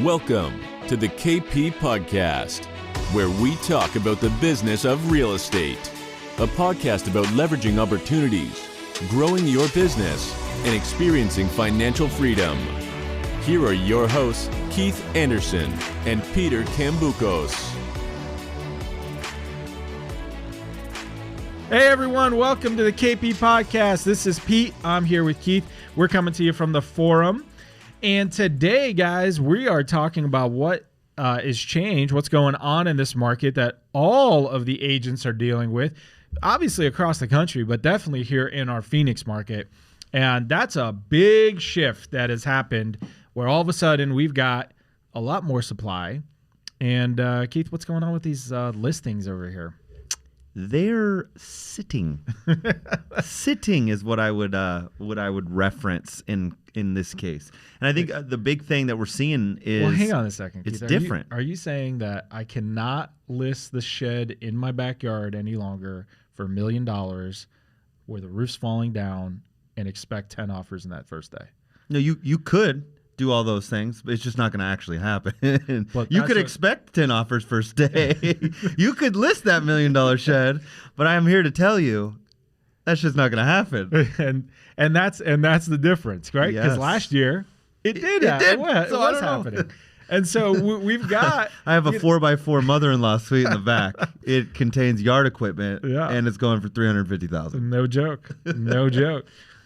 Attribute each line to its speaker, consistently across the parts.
Speaker 1: Welcome to the KP Podcast, where we talk about the business of real estate. A podcast about leveraging opportunities, growing your business, and experiencing financial freedom. Here are your hosts, Keith Anderson and Peter Cambukos.
Speaker 2: Hey everyone, welcome to the KP Podcast. This is Pete. I'm here with Keith. We're coming to you from the forum. And today, guys, we are talking about what is changed, what's going on in this market that all of the agents are dealing with, obviously across the country, but definitely here in our Phoenix market. And that's a big shift that has happened where all of a sudden we've got a lot more supply. And Keith, what's going on with these listings over here?
Speaker 3: They're sitting. Sitting is what I would reference in this case. And I think the big thing that we're seeing is,
Speaker 2: well, hang on a second,
Speaker 3: it's
Speaker 2: Keith.
Speaker 3: different.
Speaker 2: Are you saying that I cannot list the shed in my backyard any longer for $1 million where the roof's falling down and expect 10 offers in that first day?
Speaker 3: No, you could do all those things, but it's just not going to actually happen.
Speaker 2: But
Speaker 3: you could expect 10 offers first day. You could list that $1 million shed, but I am here to tell you that's just not going to happen.
Speaker 2: and that's the difference, right? Because last year it did. It was happening. And so we've got.
Speaker 3: I have a 4x4 mother-in-law suite in the back. It contains yard equipment, and it's going for $350,000.
Speaker 2: No joke. No joke.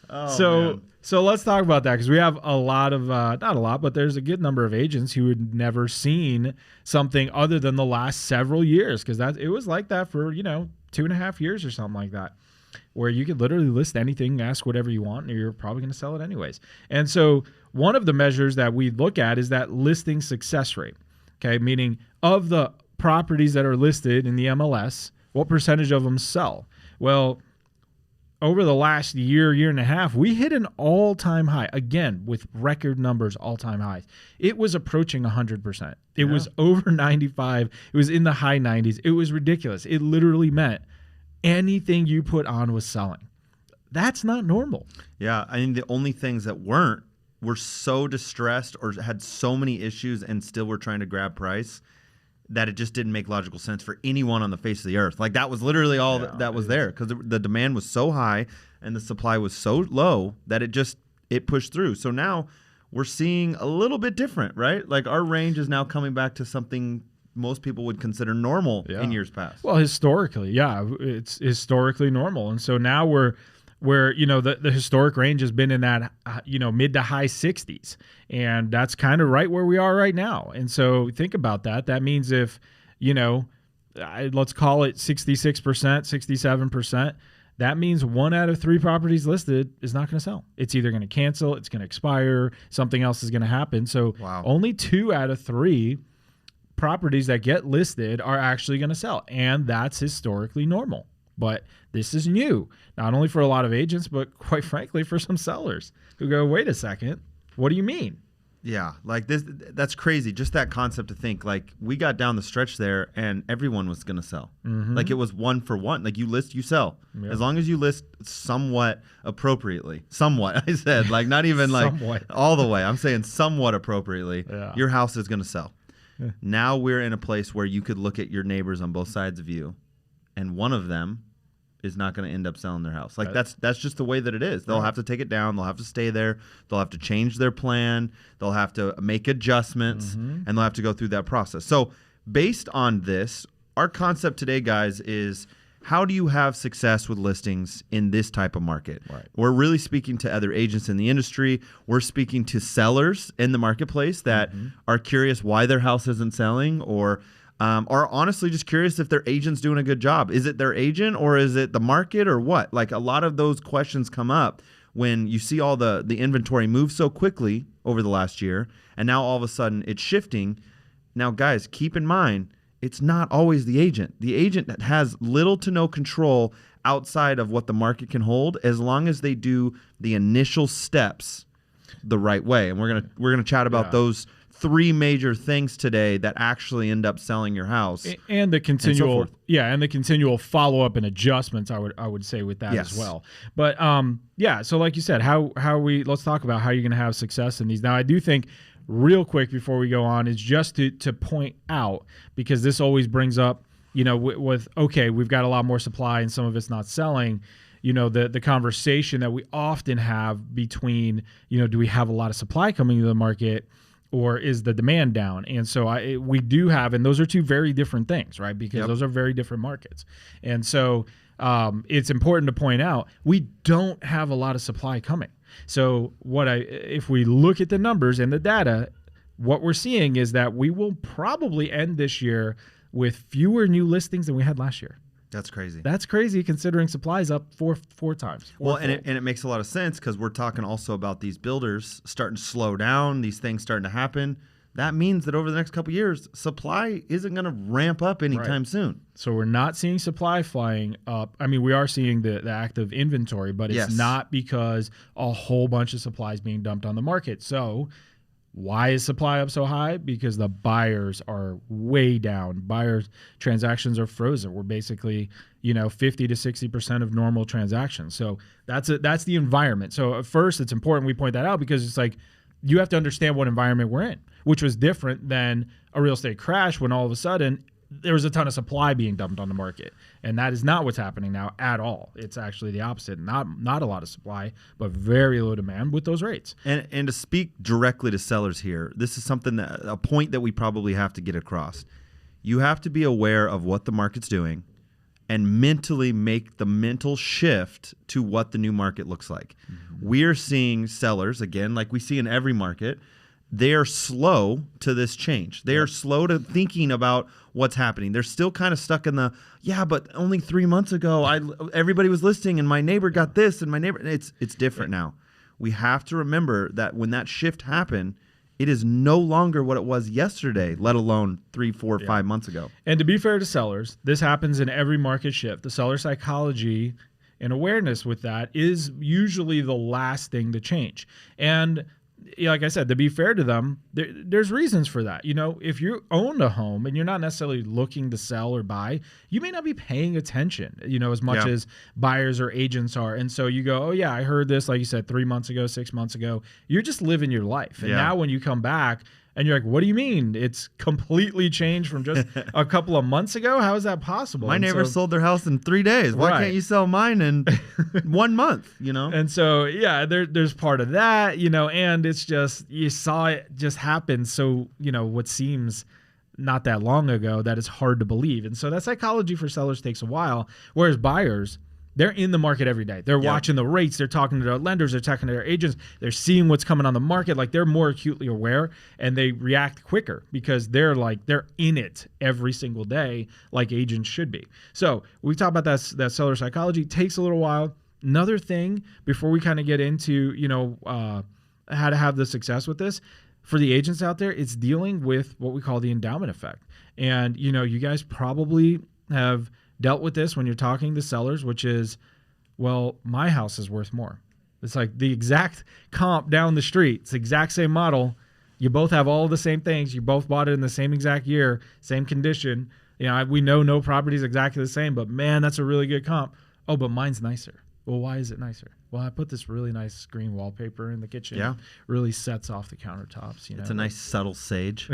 Speaker 3: Man.
Speaker 2: So let's talk about that, because we have a lot of, not a lot, but there's a good number of agents who had never seen something other than the last several years, because it was like that for, 2.5 years or something like that, where you could literally list anything, ask whatever you want, and you're probably going to sell it anyways. And so one of the measures that we look at is that listing success rate, okay, meaning of the properties that are listed in the MLS, what percentage of them sell? Well, over the last year and a half, we hit an all-time high, again, with record numbers, all-time highs. It was approaching 100%. It was over 95. It was in the high 90s. It was ridiculous. It literally meant anything you put on was selling. That's not normal.
Speaker 3: Yeah, I mean, the only things that were so distressed or had so many issues and still were trying to grab price that it just didn't make logical sense for anyone on the face of the earth. Like, that was literally all that was there, because the demand was so high and the supply was so low that it pushed through. So now we're seeing a little bit different, right? Like, our range is now coming back to something most people would consider normal in years past.
Speaker 2: Well, historically, it's historically normal. And so now we're the historic range has been in that mid to high 60s, and that's kind of right where we are right now. And so think about that. That means if let's call it 66%, 67%, that means 1 out of 3 properties listed is not going to sell. It's either going to cancel, it's going to expire, something else is going to happen. So only 2 out of 3 properties that get listed are actually going to sell, and that's historically normal. But this is new, not only for a lot of agents, but quite frankly for some sellers who go, wait a second, what do you mean?
Speaker 3: Yeah, like that's crazy. Just that concept to think, like, we got down the stretch there and everyone was going to sell. Mm-hmm. Like, it was 1 for 1. Like, you list, you sell. Yep. As long as you list somewhat appropriately. Somewhat, I said. Like, not even like all the way. I'm saying somewhat appropriately. Yeah. Your house is going to sell. Yeah. Now we're in a place where you could look at your neighbors on both sides of you, and one of them is not going to end up selling their house. Like, that's just the way that it is. They'll have to take it down. They'll have to stay there. They'll have to change their plan. They'll have to make adjustments, and they'll have to go through that process. So based on this, our concept today, guys, is how do you have success with listings in this type of market? Right. We're really speaking to other agents in the industry. We're speaking to sellers in the marketplace that are curious why their house isn't selling, or are honestly just curious if their agent's doing a good job. Is it their agent, or is it the market, or what? Like, a lot of those questions come up when you see all the inventory move so quickly over the last year, and now all of a sudden it's shifting. Now, guys, keep in mind, it's not always the agent. The agent has little to no control outside of what the market can hold, as long as they do the initial steps the right way. And we're gonna chat about those 3 major things today that actually end up selling your house,
Speaker 2: and the continual follow-up and adjustments, I would say, with that as well. But so like you said, let's talk about how you're going to have success in these. Now, I do think real quick before we go on is just to point out, because this always brings up, with okay, we've got a lot more supply and some of it's not selling. The conversation that we often have between, do we have a lot of supply coming to the market, or is the demand down? And so we do have, and those are two very different things, right? Because those are very different markets. And so it's important to point out, we don't have a lot of supply coming. So if we look at the numbers and the data, what we're seeing is that we will probably end this year with fewer new listings than we had last year.
Speaker 3: That's crazy.
Speaker 2: That's crazy considering supply is up four times.
Speaker 3: Well, and it makes a lot of sense because we're talking also about these builders starting to slow down, these things starting to happen. That means that over the next couple of years, supply isn't going to ramp up anytime soon.
Speaker 2: So we're not seeing supply flying up. I mean, we are seeing the active inventory, but it's not because a whole bunch of supply is being dumped on the market. So why is supply up so high? Because the buyers are way down. Buyers' transactions are frozen. We're basically, 50 to 60% of normal transactions. So that's the environment. So at first, it's important we point that out because it's like you have to understand what environment we're in, which was different than a real estate crash when all of a sudden there was a ton of supply being dumped on the market. And that is not what's happening now at all. It's actually the opposite. Not a lot of supply, but very low demand with those rates.
Speaker 3: And to speak directly to sellers here, this is a point that we probably have to get across. You have to be aware of what the market's doing and mentally make the mental shift to what the new market looks like. Mm-hmm. We're seeing sellers, again, like we see in every market, they are slow to this change. They are slow to thinking about what's happening. They're still kind of stuck in but only 3 months ago, everybody was listing and my neighbor got this and my neighbor. It's different now. We have to remember that when that shift happened, it is no longer what it was yesterday, let alone 3, 4, 5 months ago.
Speaker 2: And to be fair to sellers, this happens in every market shift. The seller psychology and awareness with that is usually the last thing to change. And like I said, to be fair to them, there's reasons for that. If you own a home and you're not necessarily looking to sell or buy, you may not be paying attention, as much as buyers or agents are. And so you go, oh yeah, I heard this, like you said, 3 months ago, 6 months ago. You're just living your life. And now when you come back and you're like, what do you mean? It's completely changed from just a couple of months ago? How is that possible?
Speaker 3: My neighbor sold their house in 3 days. Why can't you sell mine in 1 month, And
Speaker 2: so, there's part of that, and it's just, you saw it just happen. So, what seems not that long ago, that it's hard to believe. And so that psychology for sellers takes a while, whereas buyers, they're in the market every day. They're watching the rates. They're talking to their lenders. They're talking to their agents. They're seeing what's coming on the market. Like, they're more acutely aware and they react quicker because they're in it every single day like agents should be. So we talked about that seller psychology. It takes a little while. Another thing before we kind of get into, how to have the success with this, for the agents out there, it's dealing with what we call the endowment effect. And, you guys probably have dealt with this when you're talking to sellers, which is, well, my house is worth more. It's like the exact comp down the street. It's the exact same model. You both have all the same things. You both bought it in the same exact year, same condition. We know no property is exactly the same, but man, that's a really good comp. Oh, but mine's nicer. Well, why is it nicer? Well, I put this really nice green wallpaper in the kitchen. Yeah. Really sets off the countertops.
Speaker 3: It's a nice subtle sage.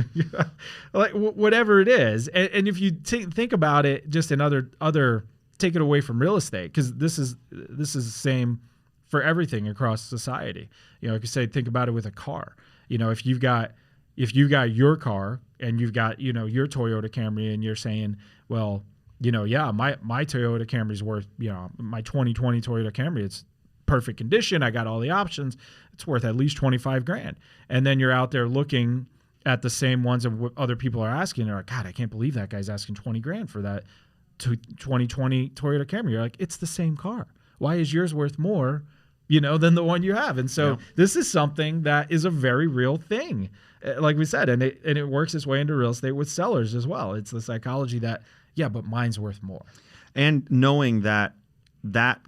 Speaker 2: Like whatever it is. And if you think about it just in other take it away from real estate, because this is the same for everything across society. Like I say, think about it with a car. If you've got your car and you've got, your Toyota Camry and you're saying, well, my Toyota Camry's worth, my 2020 Toyota Camry, it's perfect condition. I got all the options. It's worth at least $25,000. And then you're out there looking at the same ones of what other people are asking. They're like, God, I can't believe that guy's asking $20,000 for that 2020 Toyota Camry. You're like, it's the same car. Why is yours worth more, than the one you have? And so this is something that is a very real thing, like we said, and it works its way into real estate with sellers as well. It's the psychology that, but mine's worth more.
Speaker 3: And knowing that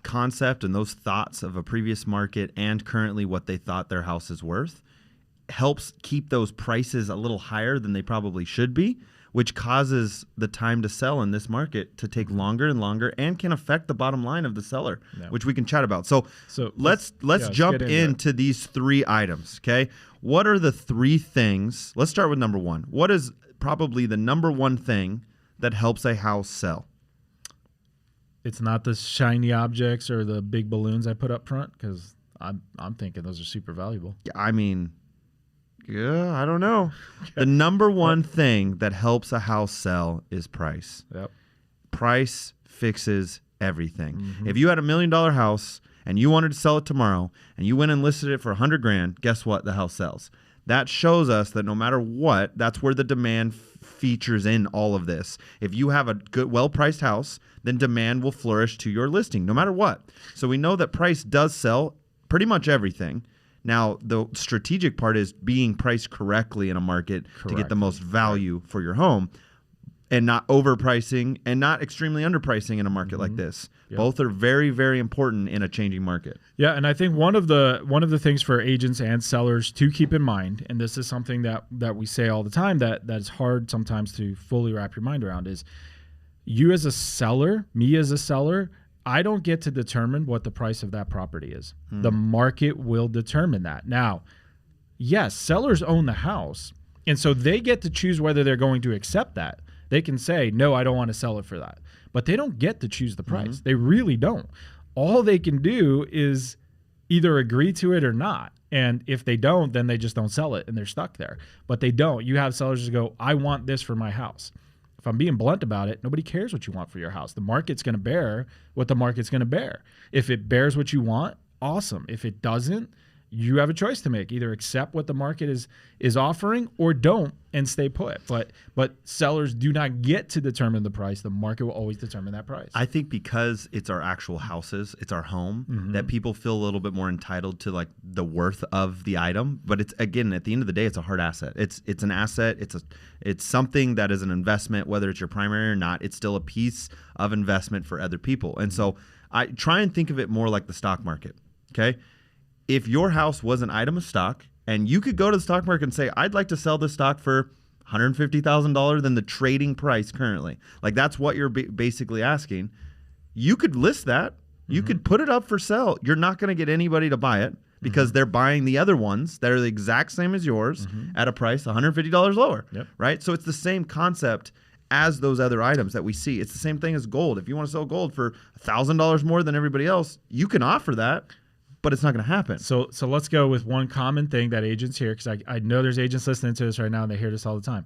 Speaker 3: concept and those thoughts of a previous market and currently what they thought their house is worth helps keep those prices a little higher than they probably should be, which causes the time to sell in this market to take longer and longer and can affect the bottom line of the seller, which we can chat about. So let's jump into these 3 items, okay? What are the 3 things? Let's start with number 1. What is probably the number 1 thing that helps a house sell?
Speaker 2: It's not the shiny objects or the big balloons I put up front, because I'm thinking those are super valuable.
Speaker 3: I mean, yeah, I don't know. The number 1 thing that helps a house sell is price.
Speaker 2: Yep.
Speaker 3: Price fixes everything. If you had $1 million house and you wanted to sell it tomorrow and you went and listed it for $100,000, guess what? The house sells. That shows us that no matter what, that's where the demand features in all of this. If you have a good, well-priced house, then demand will flourish to your listing, no matter what. So we know that price does sell pretty much everything. Now, the strategic part is being priced correctly in a market to get the most value for your home, and not overpricing and not extremely underpricing in a market like this. Yep. Both are very, very important in a changing market.
Speaker 2: Yeah, and I think one of the things for agents and sellers to keep in mind, and this is something that we say all the time that is hard sometimes to fully wrap your mind around, is you as a seller, me as a seller, I don't get to determine what the price of that property is. The market will determine that. Now, yes, sellers own the house, and so they get to choose whether they're going to accept that. They can say, no, I don't want to sell it for that. But they don't get to choose the price. They really don't. All they can do is either agree to it or not. And if they don't, then they just don't sell it and they're stuck there. But they don't. You have sellers who go, I want this for my house. If I'm being blunt about it, nobody cares what you want for your house. The market's going to bear what the market's going to bear. If it bears what you want, awesome. If it doesn't, you have a choice to make. Either accept what the market is offering or don't and stay put. But sellers do not get to determine the price. The market will always determine that price.
Speaker 3: I think because it's our actual houses, it's our home, that people feel a little bit more entitled to like the worth of the item. But it's, again, at the end of the day, it's a hard asset. It's an asset. It's something that is an investment, whether it's your primary or not. It's still a piece of investment for other people. And so I try and think of it more like the stock market. Okay. If your house was an item of stock and you could go to the stock market and say, I'd like to sell this stock for $150,000 than the trading price currently. Like that's what you're basically asking. You could list that. You could put it up for sale. You're not going to get anybody to buy it because they're buying the other ones that are the exact same as yours at a price $150 lower, right? So it's the same concept as those other items that we see. It's the same thing as gold. If you want to sell gold for $1,000 more than everybody else, you can offer that, but it's not going to happen.
Speaker 2: So let's go with one common thing that agents hear, because I know there's agents listening to this right now and they hear this all the time.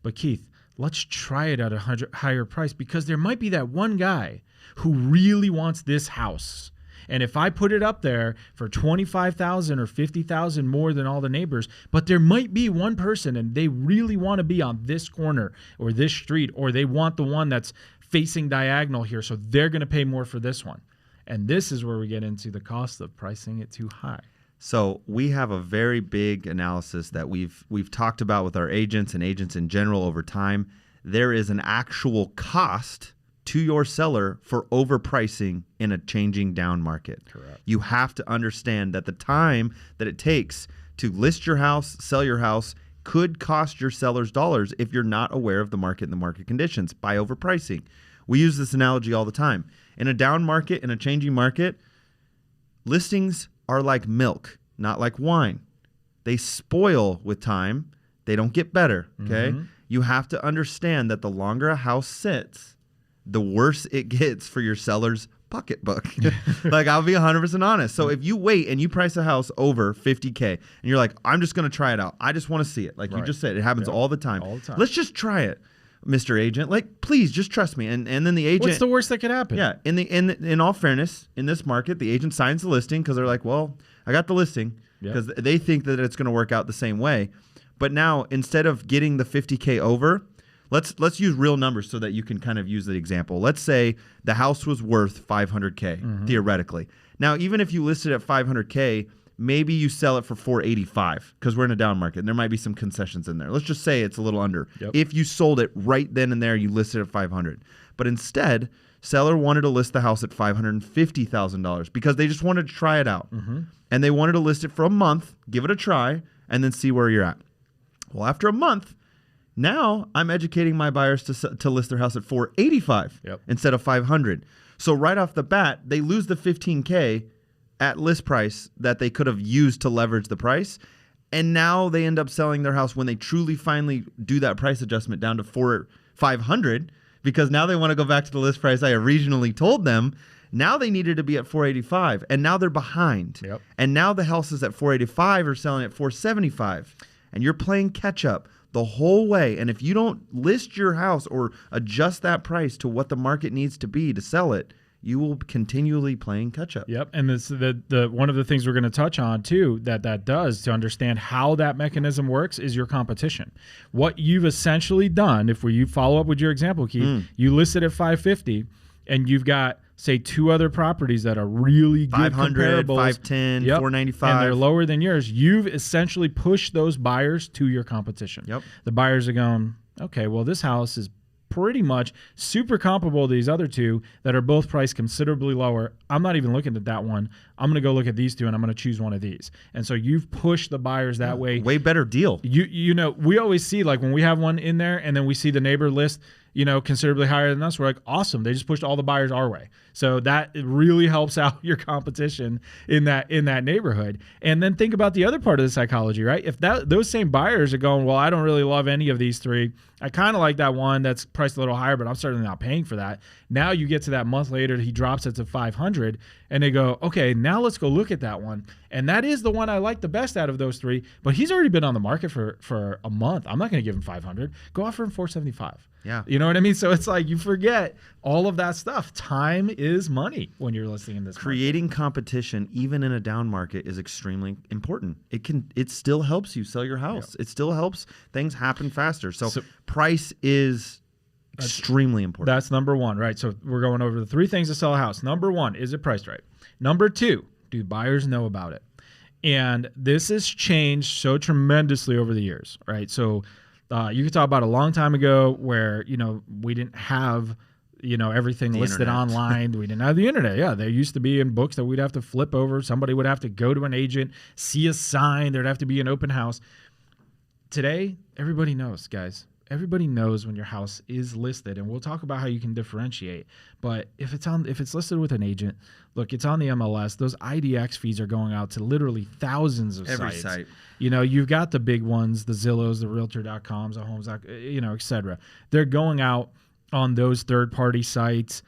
Speaker 2: But Keith, let's try it at a higher price, because there might be that one guy who really wants this house. And if I put it up there for $25,000 or $50,000 more than all the neighbors, but there might be one person and they really want to be on this corner or this street, or they want the one that's facing diagonal here, so they're going to pay more for this one. And this is where we get into the cost of pricing it too high.
Speaker 3: So we have a very big analysis that we've talked about with our agents and agents in general over time. There is an actual cost to your seller for overpricing in a changing down market.
Speaker 2: Correct.
Speaker 3: You have to understand that the time that it takes to list your house, sell your house, could cost your sellers dollars if you're not aware of the market and the market conditions by overpricing. We use this analogy all the time. In a down market, in a changing market, listings are like milk, not like wine. They spoil with time. They don't get better, okay? You have to understand that the longer a house sits, the worse it gets for your seller's pocketbook. Like, I'll be 100% honest. So if you wait and you price a house over $50K and you're like, I'm just going to try it out. I just want to see it. Like you just said, it happens all the time.
Speaker 2: All the time.
Speaker 3: Let's just try it, Mr. Agent. Like, please just trust me. And then the agent.
Speaker 2: What's the worst that could happen?
Speaker 3: Yeah. In all fairness, in this market, the agent signs the listing because they're like, well, I got the listing, because they think that it's going to work out the same way. But now, instead of getting the $50K over, let's use real numbers so that you can kind of use the example. Let's say the house was worth $500K theoretically. Now, even if you listed at $500K, maybe you sell it for $485 because we're in a down market and there might be some concessions in there. Let's just say it's a little under. If you sold it right then and there, you listed at $500. But instead, seller wanted to list the house at $550,000 because they just wanted to try it out. And they wanted to list it for a month, give it a try, and then see where you're at. Well, after a month, Now I'm educating my buyers to list their house at 485 instead of 500. So right off the bat, they lose the $15K at list price that they could have used to leverage the price. And now they end up selling their house when they truly finally do that price adjustment down to 500, because now they want to go back to the list price I originally told them. Now they needed to be at 485, and now they're behind. And now the houses at 485 are selling at 475, and you're playing catch up the whole way. And if you don't list your house or adjust that price to what the market needs to be to sell it, you will continually playing catch up.
Speaker 2: And this the one of the things we're going to touch on too that does to understand how that mechanism works is your competition. What you've essentially done, if you follow up with your example, Keith, you listed at 550, and you've got, say, 2 other properties that are really good
Speaker 3: 500,
Speaker 2: comparables,
Speaker 3: 510, 495,
Speaker 2: and they're lower than yours. You've essentially pushed those buyers to your competition. The buyers are going, okay, well, this house is pretty much super comparable to these other 2 that are both priced considerably lower. I'm not even looking at that one. I'm going to go look at these 2, and I'm going to choose one of these. And so you've pushed the buyers that way.
Speaker 3: Way better deal.
Speaker 2: You know, we always see, like, when we have one in there and then we see the neighbor list, you know, considerably higher than us, we're like, awesome, they just pushed all the buyers our way. So that really helps out your competition in that neighborhood. And then think about the other part of the psychology, right? If those same buyers are going, well, I don't really love any of these 3. I kind of like that one that's priced a little higher, but I'm certainly not paying for that. Now you get to that month later, he drops it to 500, and they go, okay, now let's go look at that one. And that is the one I like the best out of those 3, but he's already been on the market for a month. I'm not going to give him 500. Go offer him 475. You know what I mean? So it's like you forget all of that stuff. Time is money when you're listing in this
Speaker 3: Creating competition, even in a down market, is extremely important. It still helps you sell your house. It still helps things happen faster. So price is extremely important.
Speaker 2: That's number 1, right? So we're going over the 3 things to sell a house. Number 1, is it priced right? Number 2, do buyers know about it? And this has changed so tremendously over the years, right? So you could talk about a long time ago where, you know, we didn't have, you know, everything listed online. We didn't have the internet. Yeah, there used to be in books that we'd have to flip over. Somebody would have to go to an agent, see a sign. There'd have to be an open house. Today, everybody knows, guys. Everybody knows when your house is listed, and we'll talk about how you can differentiate. But if it's listed with an agent, look, it's on the MLS. Those IDX fees are going out to literally thousands of
Speaker 3: every
Speaker 2: sites.
Speaker 3: Site.
Speaker 2: You know, you've got the big ones, the Zillows, the Realtor.coms, the Homes, you know, et cetera. They're going out on those third-party sites.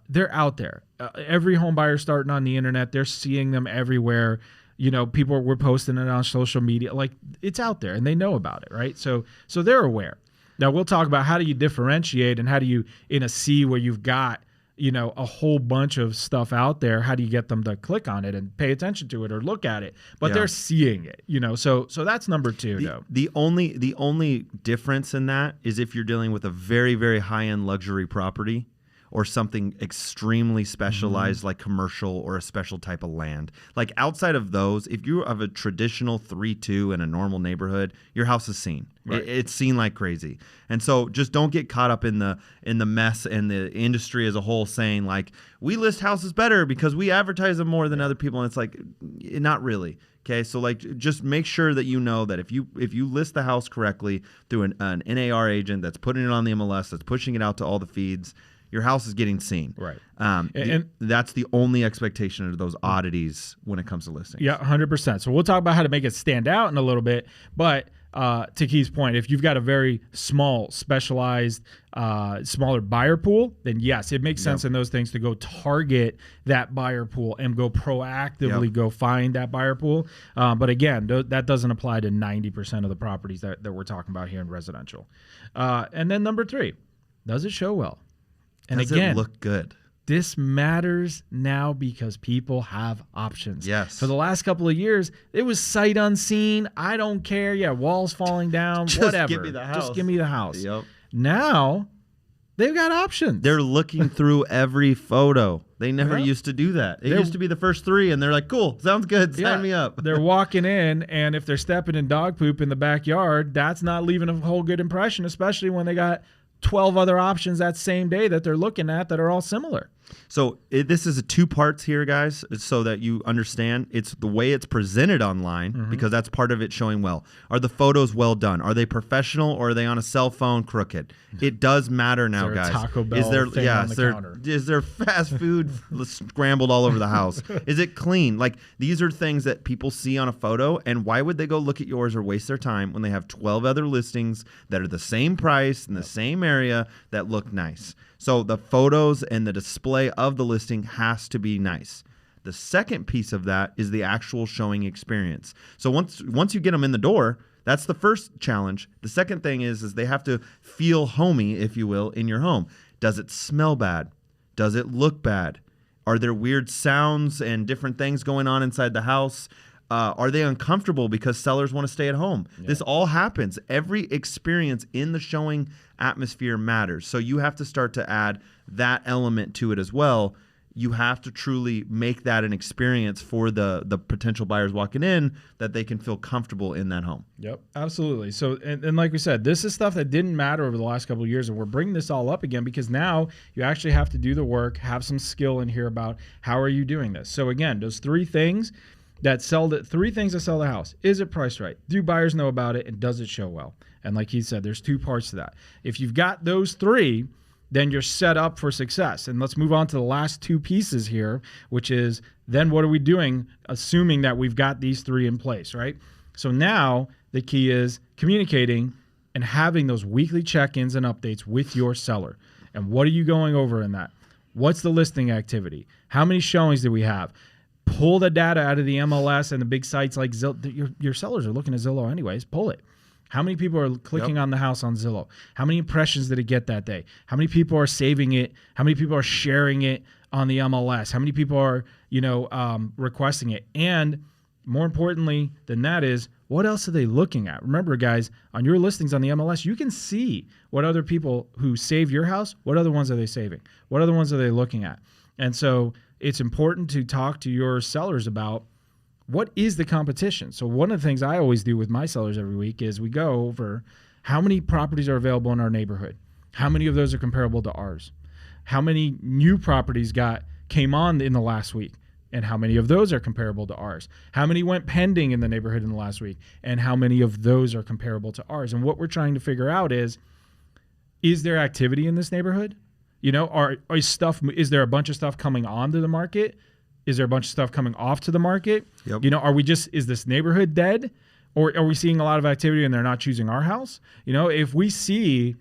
Speaker 2: They're out there. Every home buyer starting on the internet, they're seeing them everywhere. You know, people were posting it on social media. Like, it's out there, and they know about it, right? So they're aware. Now, we'll talk about how do you differentiate, and how do you, in a sea where you've got, you know, a whole bunch of stuff out there, how do you get them to click on it and pay attention to it or look at it? But they're seeing it, you know. So that's number 2, though.
Speaker 3: The only difference in that is if you're dealing with a very, very high-end luxury property or something extremely specialized like commercial or a special type of land. Like outside of those, if you have a traditional 3-2 in a normal neighborhood, your house is seen. Right. It's seen like crazy. And so just don't get caught up in the mess and the industry as a whole saying like, we list houses better because we advertise them more than other people. And it's like, not really. Okay, so like just make sure that you know that if you list the house correctly through an NAR agent that's putting it on the MLS, that's pushing it out to all the feeds, your house is getting seen.
Speaker 2: Right.
Speaker 3: And that's the only expectation of those oddities when it comes to listing.
Speaker 2: Yeah, 100%. So we'll talk about how to make it stand out in a little bit. But to Keith's point, if you've got a very small, specialized, smaller buyer pool, then yes, it makes sense in those things to go target that buyer pool and go proactively go find that buyer pool. But again, that doesn't apply to 90% of the properties that we're talking about here in residential. And then number 3, does it show well? And
Speaker 3: Does
Speaker 2: again,
Speaker 3: it look good?
Speaker 2: This matters now because people have options.
Speaker 3: Yes.
Speaker 2: For the last couple of years, it was sight unseen. I don't care. Yeah, walls falling down, whatever.
Speaker 3: Give me the house.
Speaker 2: Just give me the house.
Speaker 3: Yep.
Speaker 2: Now, they've got options.
Speaker 3: They're looking through every photo. They never used to do that. It used to be the first 3, and they're like, cool, sounds good, sign me up.
Speaker 2: They're walking in, and if they're stepping in dog poop in the backyard, that's not leaving a whole good impression, especially when they got 12 other options that same day that they're looking at that are all similar.
Speaker 3: So this is a 2 parts here, guys, so that you understand. It's the way it's presented online, because that's part of it showing well. Are the photos well done? Are they professional, or are they on a cell phone crooked? It does matter now,
Speaker 2: Is there a
Speaker 3: guys.
Speaker 2: Taco Bell thing on the counter?
Speaker 3: Is there fast food scrambled all over the house? Is it clean? Like, these are things that people see on a photo, and why would they go look at yours or waste their time when they have 12 other listings that are the same price in the same area that look nice? So the photos and the display of the listing has to be nice. The second piece of that is the actual showing experience. So once you get them in the door, that's the first challenge. The second thing is they have to feel homey, if you will, in your home. Does it smell bad? Does it look bad? Are there weird sounds and different things going on inside the house? Are they uncomfortable because sellers want to stay at home? Yeah. This all happens. Every experience in the showing atmosphere matters. So you have to start to add that element to it as well. You have to truly make that an experience for the potential buyers walking in, that they can feel comfortable in that home.
Speaker 2: Yep, absolutely. So, and like we said, this is stuff that didn't matter over the last couple of years, and we're bringing this all up again because now you actually have to do the work, have some skill in here about how are you doing this. So again, those 3 things that sell the 3 things that sell the house. Is it priced right? Do buyers know about it? And does it show well? And like he said, there's 2 parts to that. If you've got those 3, then you're set up for success. And let's move on to the last 2 pieces here, which is then what are we doing, assuming that we've got these 3 in place, right? So now the key is communicating and having those weekly check-ins and updates with your seller. And what are you going over in that? What's the listing activity? How many showings do we have? Pull the data out of the MLS and the big sites like Zillow. Your sellers are looking at Zillow anyways. Pull it. How many people are clicking on the house on Zillow? How many impressions did it get that day? How many people are saving it? How many people are sharing it on the MLS? How many people are, requesting it? And more importantly than that is, what else are they looking at? Remember, guys, on your listings on the MLS, you can see what other people who save your house, what other ones are they saving? What other ones are they looking at? And so it's important to talk to your sellers about what is the competition. So one of the things I always do with my sellers every week is we go over how many properties are available in our neighborhood. How many of those are comparable to ours? How many new properties came on in the last week? And how many of those are comparable to ours? How many went pending in the neighborhood in the last week? And how many of those are comparable to ours? And what we're trying to figure out is there activity in this neighborhood? Is there a bunch of stuff coming onto the market? Is there a bunch of stuff coming off to the market?
Speaker 3: Yep.
Speaker 2: Is this neighborhood dead? Or are we seeing a lot of activity and they're not choosing our house? If we see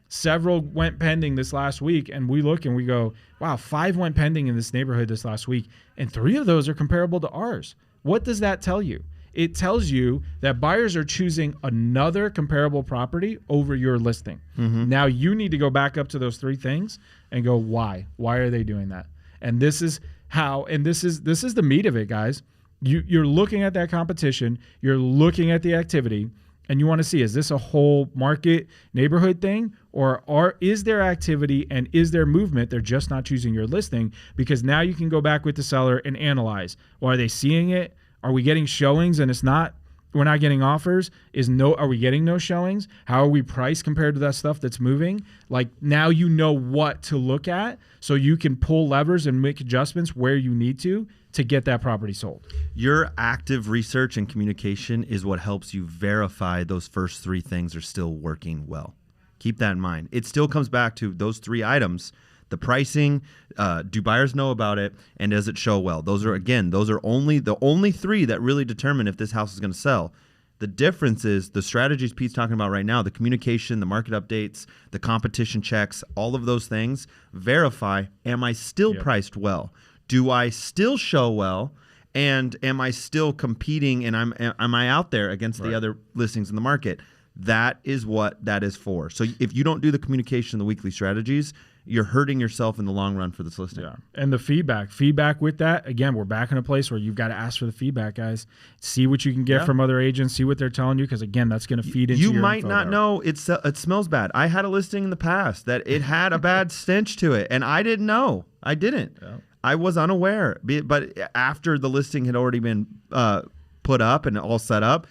Speaker 2: several went pending this last week and we look and we go, wow, 5 went pending in this neighborhood this last week and 3 of those are comparable to ours. What does that tell you? It tells you that buyers are choosing another comparable property over your listing. Mm-hmm. Now you need to go back up to those 3 things and go, why? Why are they doing that? And this is how, and this is the meat of it, guys. You're looking at that competition, you're looking at the activity, and you want to see, is this a whole market neighborhood thing, or is there activity and is there movement? They're just not choosing your listing, because now you can go back with the seller and analyze. Well, are they seeing it? Are we getting showings and we're not getting offers? Are we getting no showings? How are we priced compared to that stuff that's moving? Like, now you know what to look at, so you can pull levers and make adjustments where you need to get that property sold.
Speaker 3: Your active research and communication is what helps you verify those first 3 things are still working well. Keep that in mind. It still comes back to those 3 items: the pricing, do buyers know about it, and does it show well? Those are only the only 3 that really determine if this house is going to sell. The difference is the strategies Pete's talking about right now, the communication, the market updates, the competition checks, all of those things verify, am I still priced well? Do I still show well? And am I still competing, and am I out there against the other listings in the market? That is what that is for. So if you don't do the communication, the weekly strategies, you're hurting yourself in the long run for this listing.
Speaker 2: Yeah. And the feedback with that, again, we're back in a place where you've got to ask for the feedback, guys. See what you can get from other agents, see what they're telling you, because again, that's going to feed into your
Speaker 3: You might not know it smells bad. I had a listing in the past that it had a bad stench to it, and I didn't know. I didn't. Yeah. I was unaware. But after the listing had already been put up and all set up,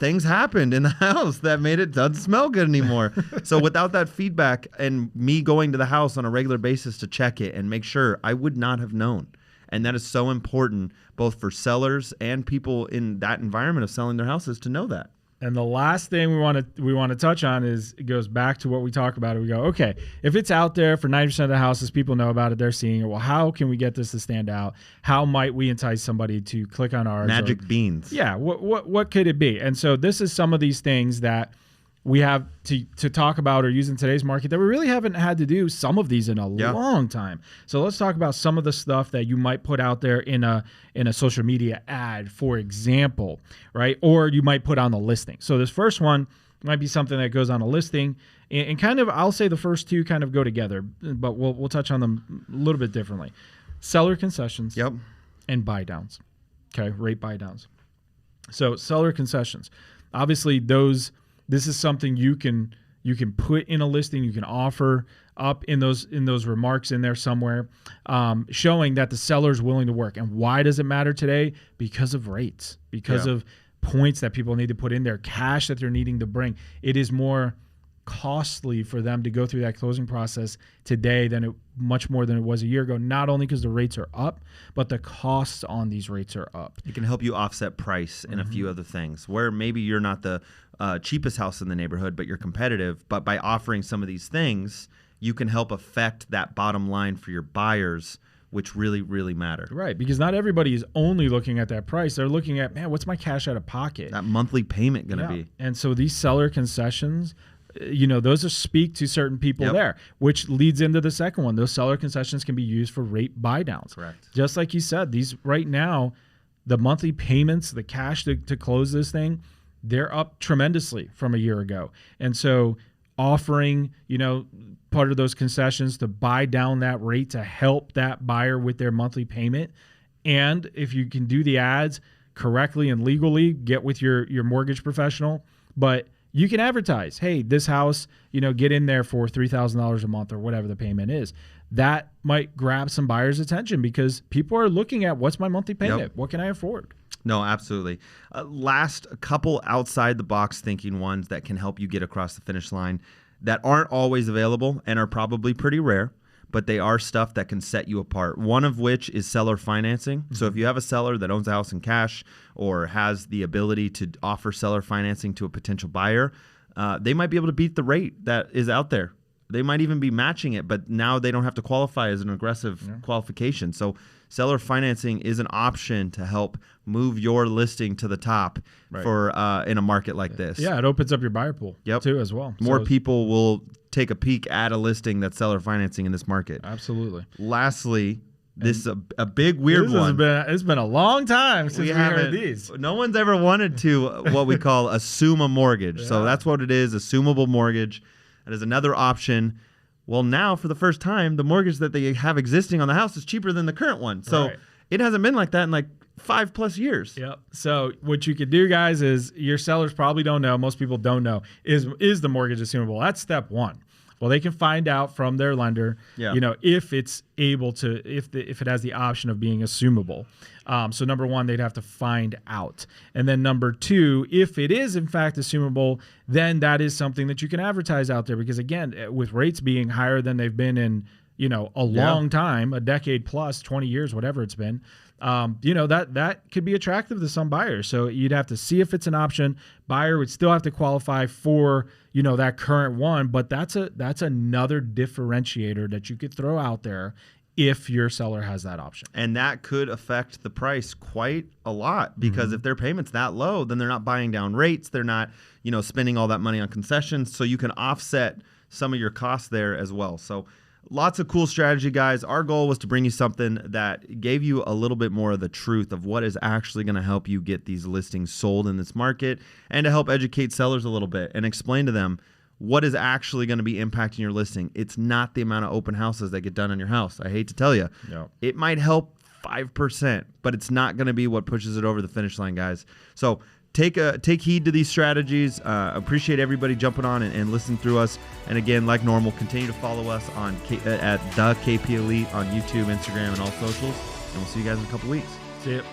Speaker 3: things happened in the house that made it doesn't smell good anymore. So without that feedback and me going to the house on a regular basis to check it and make sure, I would not have known. And that is so important both for sellers and people in that environment of selling their houses to know that.
Speaker 2: And the last thing we want to touch on is it goes back to what we talk about. We go, okay, if it's out there for 90% of the houses, people know about it, they're seeing it. Well, how can we get this to stand out? How might we entice somebody to click on ours?
Speaker 3: Magic beans.
Speaker 2: Yeah, what could it be? And so this is some of these things that we have to talk about or use in today's market that we really haven't had to do some of these in a long time. So let's talk about some of the stuff that you might put out there in a social media ad, for example, right? Or you might put on the listing. So this first one might be something that goes on a listing, and kind of, I'll say the first two kind of go together, but we'll touch on them a little bit differently. Seller concessions.
Speaker 3: Yep.
Speaker 2: And buy downs. Okay, rate buy downs. So seller concessions. Obviously this is something you can put in a listing, you can offer up in those remarks in there somewhere, showing that the seller's willing to work. And why does it matter today? Because of rates, because of points that people need to put in there, cash that they're needing to bring. It is more costly for them to go through that closing process today much more than it was a year ago, not only because the rates are up, but the costs on these rates are up.
Speaker 3: It can help you offset price and a few other things where maybe you're not the cheapest house in the neighborhood, but you're competitive. But by offering some of these things, you can help affect that bottom line for your buyers, which really, really matter.
Speaker 2: Right, because not everybody is only looking at that price. They're looking at, man, what's my cash out of pocket?
Speaker 3: That monthly payment going to be.
Speaker 2: And so these seller concessions, those are speak to certain people there, which leads into the second one. Those seller concessions can be used for rate buy downs.
Speaker 3: Correct.
Speaker 2: Just like you said, these right now, the monthly payments, the cash to close this thing, they're up tremendously from a year ago. And so offering, part of those concessions to buy down that rate to help that buyer with their monthly payment. And if you can do the ads correctly and legally, get with your mortgage professional, but you can advertise, hey, this house, get in there for $3,000 a month or whatever the payment is. That might grab some buyers' attention because people are looking at what's my monthly payment? What can I afford?
Speaker 3: No, absolutely. Last, a couple outside the box thinking ones that can help you get across the finish line that aren't always available and are probably pretty rare, but they are stuff that can set you apart. One of which is seller financing. So if you have a seller that owns a house in cash or has the ability to offer seller financing to a potential buyer, they might be able to beat the rate that is out there. They might even be matching it, but now they don't have to qualify as an aggressive qualification. So seller financing is an option to help move your listing to the top for in a market like this.
Speaker 2: Yeah, it opens up your buyer pool too as well.
Speaker 3: More people will take a peek at a listing that's seller financing in this market.
Speaker 2: Absolutely.
Speaker 3: Lastly, this is a big weird one.
Speaker 2: It's been a long time since we heard these.
Speaker 3: No one's ever wanted to what we call assume a mortgage. So that's what it is, assumable mortgage. That is another option. Well, now for the first time, the mortgage that they have existing on the house is cheaper than the current one. So it hasn't been like that in like 5+ years.
Speaker 2: Yep. So what you could do, guys, is your sellers probably don't know. Most people don't know is the mortgage assumable. That's step one. Well, they can find out from their lender, if it's able to, if it has the option of being assumable. So number one, they'd have to find out. And then number two, if it is in fact assumable, then that is something that you can advertise out there. Because again, with rates being higher than they've been in, a long time, a decade plus, 20 years, whatever it's been, that could be attractive to some buyers. So you'd have to see if it's an option. Buyer would still have to qualify for, that current one, but that's another differentiator that you could throw out there if your seller has that option.
Speaker 3: And that could affect the price quite a lot because if their payment's that low, then they're not buying down rates. They're not, spending all that money on concessions. So you can offset some of your costs there as well. So lots of cool strategy, guys. Our goal was to bring you something that gave you a little bit more of the truth of what is actually going to help you get these listings sold in this market and to help educate sellers a little bit and explain to them what is actually going to be impacting your listing. It's not the amount of open houses that get done on your house. I hate to tell you. It might help 5%, but it's not going to be what pushes it over the finish line, guys. So take heed to these strategies. Appreciate everybody jumping on and listening through us. And again, like normal, continue to follow us on at the KP Elite on YouTube, Instagram, and all socials. And we'll see you guys in a couple weeks.
Speaker 2: See you.